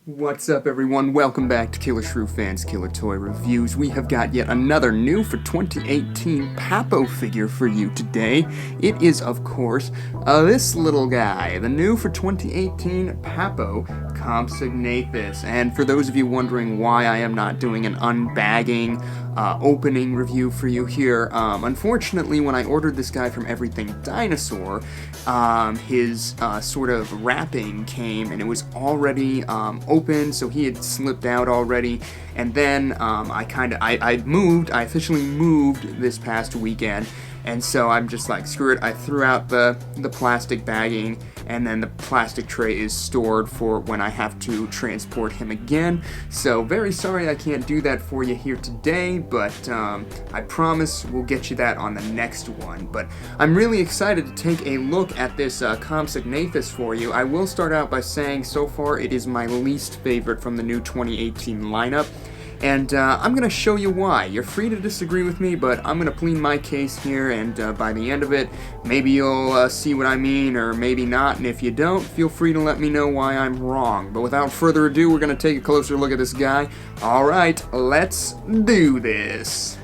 What's up, everyone? Welcome back to Killer Shrew Fans Killer Toy Reviews. We have got yet another new for 2018 Papo figure for you today. It is, of course, this little guy, the new for 2018 Papo Compsognathus. And for those of you wondering why I am not doing an unbagging opening review for you here, unfortunately, when I ordered this guy from Everything Dinosaur, his sort of wrapping came and it was already open, so he had slipped out already. And then I officially moved this past weekend, and so I'm just like, screw it. I threw out the plastic bagging, and then the plastic tray is stored for when I have to transport him again. So very sorry I can't do that for you here today, but I promise we'll get you that on the next one. But I'm really excited to take a look at this Compsognathus for you. I will start out by saying so far it is my least favorite from the new 2018 lineup. And I'm going to show you why. You're free to disagree with me, but I'm going to plead my case here, and by the end of it, maybe you'll see what I mean, or maybe not, and if you don't, feel free to let me know why I'm wrong. But without further ado, we're going to take a closer look at this guy. Alright, let's do this.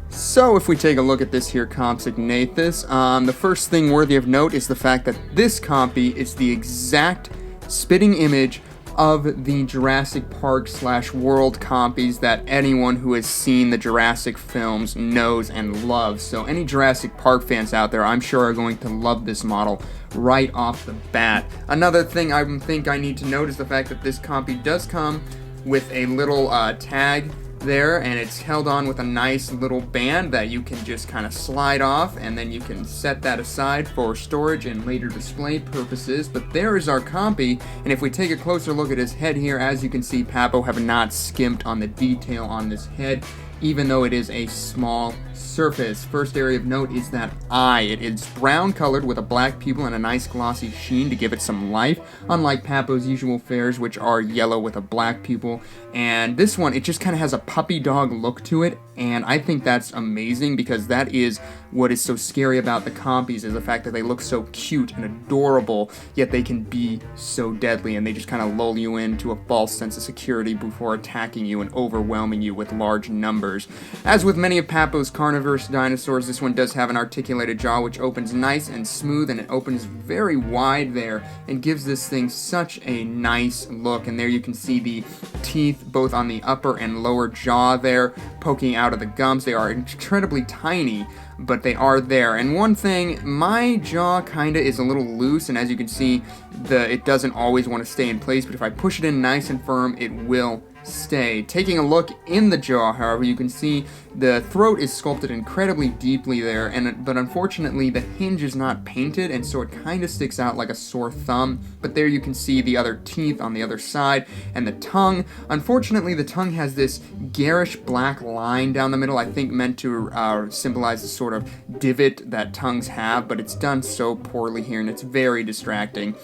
So if we take a look at this here Compsognathus, the first thing worthy of note is the fact that this compy is the exact spitting image of the Jurassic Park / World compies that anyone who has seen the Jurassic films knows and loves. So any Jurassic Park fans out there, I'm sure, are going to love this model right off the bat. Another thing I think I need to note is the fact that this compy does come with a little tag there, and it's held on with a nice little band that you can just kind of slide off, and then you can set that aside for storage and later display purposes. But there is our compy, and if we take a closer look at his head here, as you can see, Papo have not skimped on the detail on this head, even though it is a small surface. First area of note is that eye. It is brown colored with a black pupil and a nice glossy sheen to give it some life, unlike Papo's usual fares, which are yellow with a black pupil. And this one, it just kind of has a puppy dog look to it, and I think that's amazing, because that is what is so scary about the compies, is the fact that they look so cute and adorable, yet they can be so deadly, and they just kind of lull you into a false sense of security before attacking you and overwhelming you with large numbers. As with many of Papo's carnivorous dinosaurs, this one does have an articulated jaw which opens nice and smooth, and it opens very wide there and gives this thing such a nice look. And there you can see the teeth both on the upper and lower jaw there poking out of the gums. They are incredibly tiny, but they are there. And one thing, my jaw kinda is a little loose, and as you can see, it doesn't always want to stay in place, but if I push it in nice and firm, it will stay. Taking a look in the jaw, however, you can see the throat is sculpted incredibly deeply there, but unfortunately the hinge is not painted, and so it kind of sticks out like a sore thumb. But there you can see the other teeth on the other side, and the tongue. Unfortunately, the tongue has this garish black line down the middle, I think meant to symbolize the sort of divot that tongues have, but it's done so poorly here, and it's very distracting.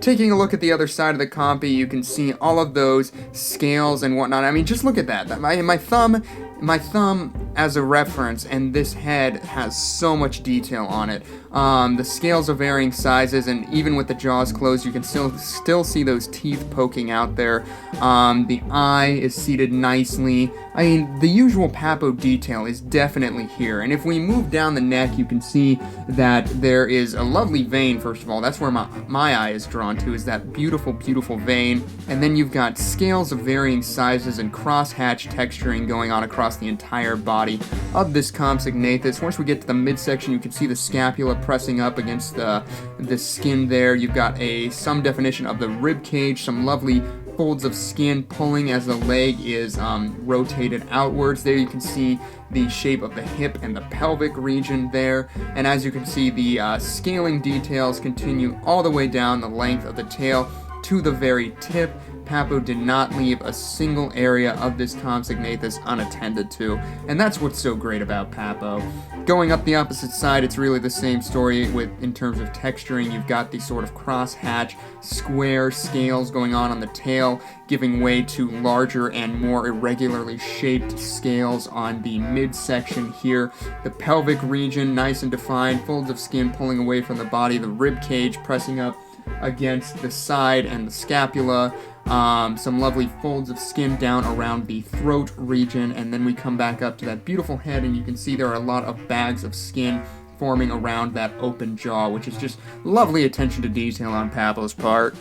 Taking a look at the other side of the compy, you can see all of those scales and whatnot. I mean, just look at that. My thumb as a reference, and this head has so much detail on it. The scales are varying sizes, and even with the jaws closed, you can still see those teeth poking out there. The eye is seated nicely. I mean, the usual Papo detail is definitely here. And if we move down the neck, you can see that there is a lovely vein, first of all. That's where my eye is drawn to, is that beautiful, beautiful vein. And then you've got scales of varying sizes and cross-hatch texturing going on across the entire body of this Compsognathus. Once we get to the midsection, you can see the scapula pressing up against the skin there. You've got some definition of the rib cage, some lovely folds of skin pulling as the leg is rotated outwards. There you can see the shape of the hip and the pelvic region there, and as you can see, the scaling details continue all the way down the length of the tail to the very tip. Papo did not leave a single area of this Compsognathus unattended to, and that's what's so great about Papo. Going up the opposite side, it's really the same story in terms of texturing. You've got these sort of cross-hatch square scales going on the tail, giving way to larger and more irregularly shaped scales on the midsection here. The pelvic region, nice and defined, folds of skin pulling away from the body, the rib cage pressing up against the side and the scapula. some lovely folds of skin down around the throat region, and then we come back up to that beautiful head, and you can see there are a lot of bags of skin forming around that open jaw, which is just lovely attention to detail on Papo's part.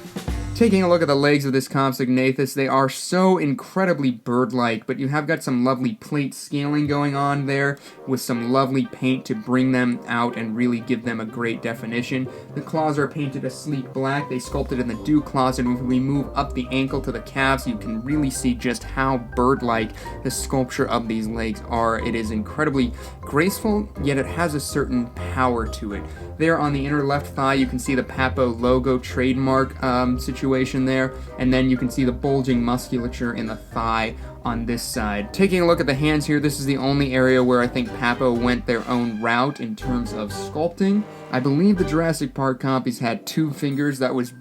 Taking a look at the legs of this Compsognathus, they are so incredibly bird-like, but you have got some lovely plate scaling going on there with some lovely paint to bring them out and really give them a great definition. The claws are painted a sleek black. They sculpted in the dew claws, and when we move up the ankle to the calves, you can really see just how bird-like the sculpture of these legs are. It is incredibly graceful, yet it has a certain power to it. There on the inner left thigh, you can see the Papo logo trademark situation there, and then you can see the bulging musculature in the thigh on this side. Taking a look at the hands here, this is the only area where I think Papo went their own route in terms of sculpting. I believe the Jurassic Park copies had 2 fingers. That was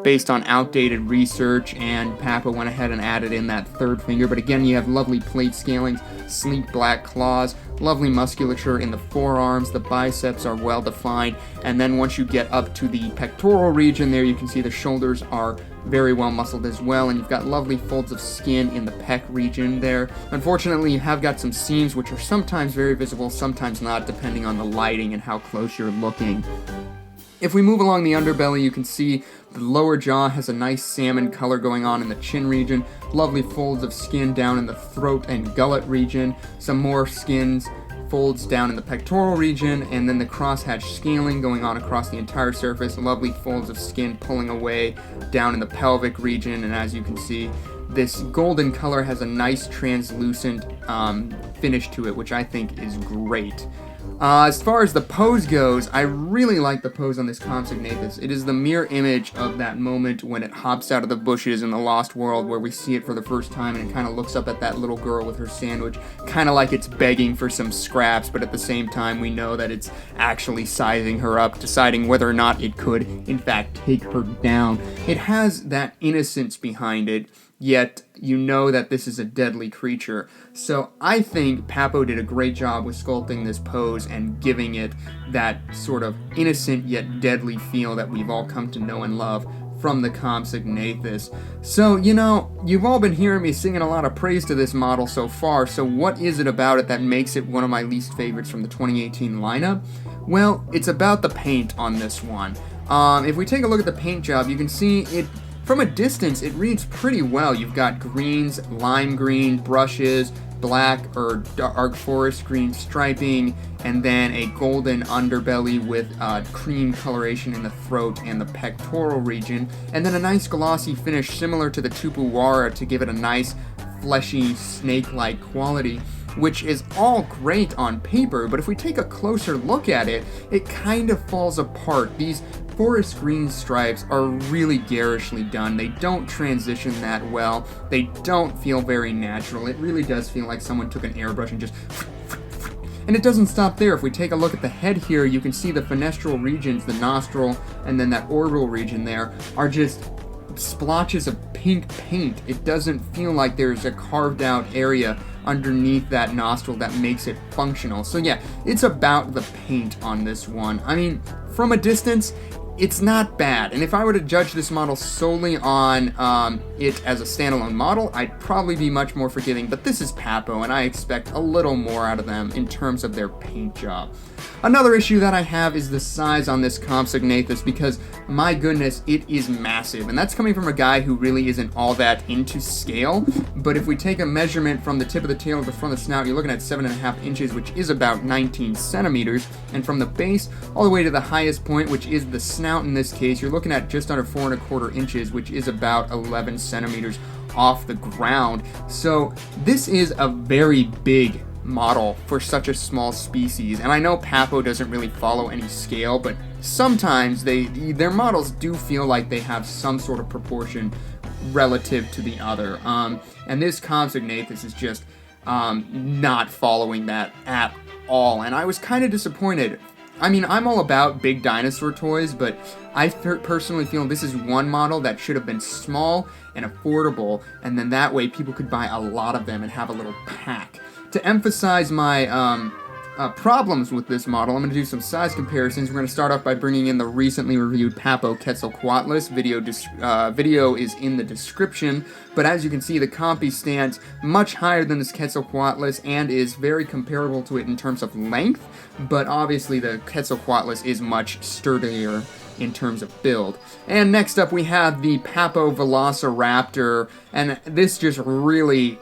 based on outdated research, and Papo went ahead and added in that 3rd finger. But again, you have lovely plate scalings, sleek black claws, lovely musculature in the forearms, the biceps are well defined, and then once you get up to the pectoral region there, you can see the shoulders are very well muscled as well, and you've got lovely folds of skin in the pec region there. Unfortunately, you have got some seams which are sometimes very visible, sometimes not, depending on the lighting and how close you're looking. If we move along the underbelly, you can see the lower jaw has a nice salmon color going on in the chin region, lovely folds of skin down in the throat and gullet region, some more folds down in the pectoral region, and then the crosshatch scaling going on across the entire surface, lovely folds of skin pulling away down in the pelvic region, and as you can see, this golden color has a nice translucent finish to it, which I think is great. As far as the pose goes, I really like the pose on this Compsognathus. It is the mirror image of that moment when it hops out of the bushes in the Lost World, where we see it for the first time and it kind of looks up at that little girl with her sandwich, kind of like it's begging for some scraps, but at the same time we know that it's actually sizing her up, deciding whether or not it could, in fact, take her down. It has that innocence behind it, yet you know that this is a deadly creature. So I think Papo did a great job with sculpting this pose and giving it that sort of innocent yet deadly feel that we've all come to know and love from the Compsognathus. So, you know, you've all been hearing me singing a lot of praise to this model so far, so what is it about it that makes it one of my least favorites from the 2018 lineup? Well, it's about the paint on this one. If we take a look at the paint job, you can see it from a distance, it reads pretty well. You've got greens, lime green brushes, black or dark forest green striping, and then a golden underbelly with cream coloration in the throat and the pectoral region, and then a nice glossy finish similar to the Tupuwara to give it a nice fleshy snake-like quality, which is all great on paper, but if we take a closer look at it, it kind of falls apart. These forest green stripes are really garishly done. They don't transition that well. They don't feel very natural. It really does feel like someone took an airbrush and just... And it doesn't stop there. If we take a look at the head here, you can see the fenestral regions, the nostril, and then that orbital region there, are just splotches of pink paint. It doesn't feel like there's a carved out area underneath that nostril that makes it functional. So yeah, it's about the paint on this one. I mean, from a distance, it's not bad, and if I were to judge this model solely on it as a standalone model, I'd probably be much more forgiving, but this is Papo, and I expect a little more out of them in terms of their paint job. Another issue that I have is the size on this Compsognathus, because, my goodness, it is massive, and that's coming from a guy who really isn't all that into scale, but if we take a measurement from the tip of the tail to the front of the snout, you're looking at 7.5 inches, which is about 19 centimeters, and from the base all the way to the highest point, which is the snout in this case, you're looking at just under 4.25 inches, which is about 11 centimeters off the ground. So this is a very big model for such a small species, and I know Papo doesn't really follow any scale, but sometimes their models do feel like they have some sort of proportion relative to the other, and this Compsognathus is just not following that at all, and I was kind of disappointed. I mean, I'm all about big dinosaur toys, but I personally feel this is one model that should have been small and affordable, and then that way people could buy a lot of them and have a little pack. To emphasize my problems with this model. I'm going to do some size comparisons. We're going to start off by bringing in the recently reviewed Papo Quetzalcoatlus. Video is in the description, but as you can see, the Compy stands much higher than this Quetzalcoatlus and is very comparable to it in terms of length, but obviously the Quetzalcoatlus is much sturdier in terms of build. And next up we have the Papo Velociraptor, and this just really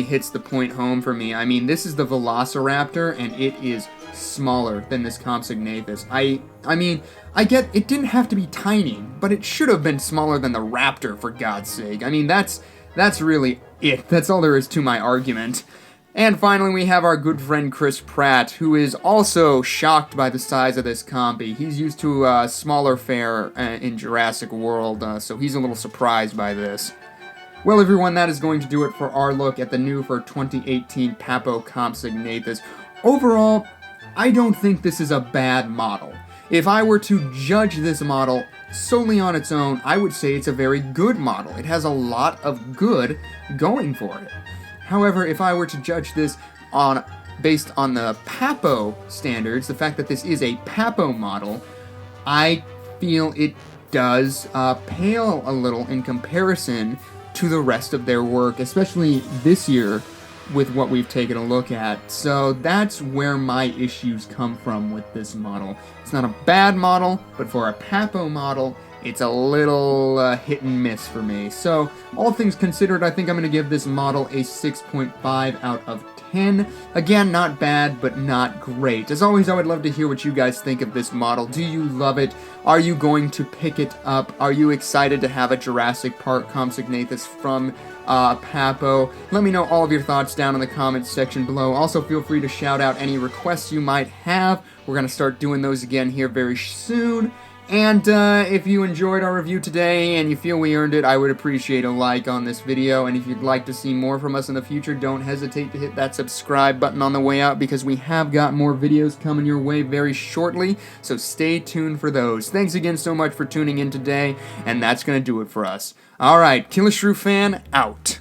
hits the point home for me. I mean, this is the Velociraptor, and it is smaller than this Compsognathus. I mean, I get it didn't have to be tiny, but it should have been smaller than the Raptor, for God's sake. I mean, that's really it. That's all there is to my argument. And finally, we have our good friend Chris Pratt, who is also shocked by the size of this Compy. He's used to smaller fare in Jurassic World, so he's a little surprised by this. Well, everyone, that is going to do it for our look at the new for 2018 Papo Compsognathus. Overall, I don't think this is a bad model. If I were to judge this model solely on its own, I would say it's a very good model. It has a lot of good going for it. However, if I were to judge this based on the Papo standards, the fact that this is a Papo model, I feel it does pale a little in comparison to the rest of their work, especially this year with what we've taken a look at. So that's where my issues come from with this model. It's not a bad model, but for a Papo model, it's a little hit and miss for me. So all things considered, I think I'm going to give this model a 6.5 out of 10. Again, not bad, but not great. As always, I would love to hear what you guys think of this model. Do you love it? Are you going to pick it up? Are you excited to have a Jurassic Park Compsognathus from Papo? Let me know all of your thoughts down in the comments section below. Also, feel free to shout out any requests you might have. We're going to start doing those again here very soon. And if you enjoyed our review today and you feel we earned it, I would appreciate a like on this video. And if you'd like to see more from us in the future, don't hesitate to hit that subscribe button on the way out, because we have got more videos coming your way very shortly. So stay tuned for those. Thanks again so much for tuning in today, and that's going to do it for us. Alright, Killer Shrew Fan, out.